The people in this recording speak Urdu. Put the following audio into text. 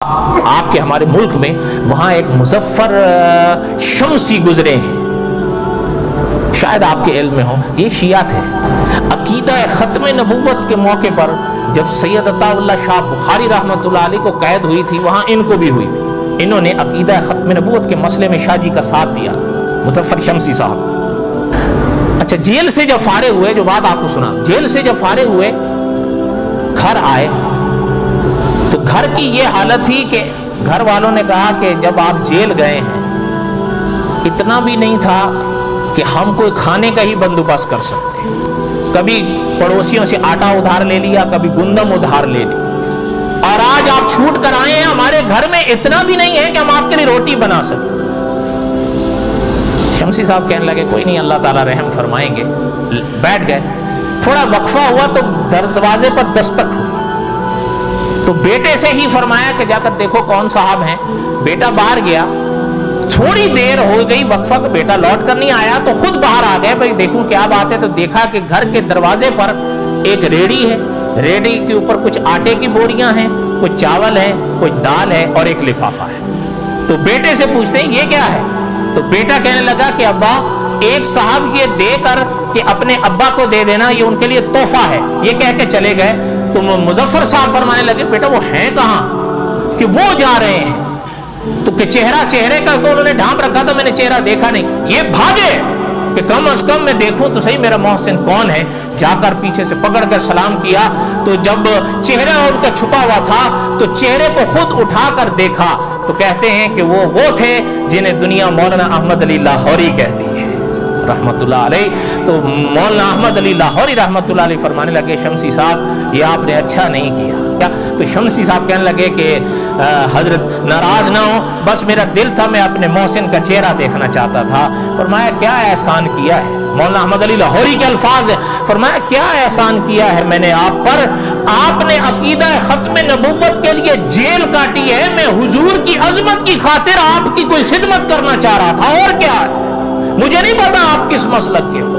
آپ کے ہمارے ملک میں وہاں ایک مظفر شمسی گزرے ہیں، شاید آپ کے علم میں ہو، یہ شیعہ تھے۔ عقیدہ ختم نبوت کے موقع پر جب سید عطا اللہ شاہ بخاری رحمۃ اللہ علیہ کو قید ہوئی تھی، وہاں ان کو بھی ہوئی تھی، انہوں نے عقیدہ ختم نبوت کے مسئلے میں شاہ جی کا ساتھ دیا، مظفر شمسی صاحب۔ اچھا، جیل سے جب فارغ ہوئے، جو بات آپ کو سنا، جیل سے جب فارغ ہوئے گھر آئے تو گھر کی یہ حالت تھی کہ گھر والوں نے کہا کہ جب آپ جیل گئے ہیں اتنا بھی نہیں تھا کہ ہم کوئی کھانے کا ہی بندوبست کر سکتے، کبھی پڑوسیوں سے آٹا ادھار لے لیا، کبھی گندم ادھار لے لی، اور آج آپ چھوٹ کر آئے ہیں، ہمارے گھر میں اتنا بھی نہیں ہے کہ ہم آپ کے لیے روٹی بنا سکیں۔ شمسی صاحب کہنے لگے کوئی نہیں، اللہ تعالیٰ رحم فرمائیں گے، بیٹھ گئے۔ تھوڑا وقفہ ہوا تو دروازے پر دستک ہوئی، تو بیٹے سے ہی فرمایا کہ جا کر دیکھو کون صاحب ہیں۔ بیٹا باہر گیا، تھوڑی دیر ہو گئی وقفہ کو، بیٹا لوٹ کر نہیں آیا تو خود باہر آ گئے، بھائی دیکھوں کیا بات ہے۔ تو دیکھا کہ گھر کے دروازے پر ایک ریڑھی ہے، ریڑھی کے اوپر کچھ آٹے کی بوریاں ہیں، کچھ چاول ہے، کچھ دال ہے اور ایک لفافہ ہے۔ تو بیٹے سے پوچھتے ہیں یہ کیا ہے؟ تو بیٹا کہنے لگا کہ ابا ایک صاحب یہ دے کر کہ اپنے ابا کو دے دینا، یہ ان کے لیے تحفہ ہے، یہ کہہ کے چلے گئے۔ تو مظفر صاحب فرمانے لگے بیٹا وہ ہیں کہاں کہ وہ جا رہے ہیں؟ تو کہ چہرے کا تو انہوں نے ڈھانپ رکھا تھا، میں نے چہرہ دیکھا نہیں، یہ بھاگے کہ کم از کم میں دیکھوں تو صحیح میرا محسن کون ہے۔ جا کر پیچھے سے پکڑ کر سلام کیا، تو جب چہرہ ان کا چھپا ہوا تھا تو چہرے کو خود اٹھا کر دیکھا تو کہتے ہیں کہ وہ تھے جنہیں دنیا مولانا احمد علی لاہوری کہتی ہے رحمت اللہ علیہ۔ تو مولانا احمد علی لاہوری رحمت اللہ علیہ فرمانے لگے شمسی صاحب یہ آپ نے اچھا نہیں کیا۔ تو شمسی صاحب کہنے لگے کہ حضرت ناراض نہ ہو، بس میرا دل تھا، میں اپنے محسن کا چہرہ دیکھنا چاہتا تھا۔ فرمایا کیا احسان کیا ہے؟ مولانا احمد علی لاہوری کے الفاظ ہیں، فرمایا کیا احسان کیا ہے میں نے آپ پر؟ آپ نے عقیدہ ختم نبوت کے لیے جیل کاٹی ہے، میں حضور کی عظمت کی خاطر آپ کی کوئی خدمت کرنا چاہ رہا تھا، اور کیا ہے؟ مجھے نہیں پتا آپ کس مسلک کے ہو،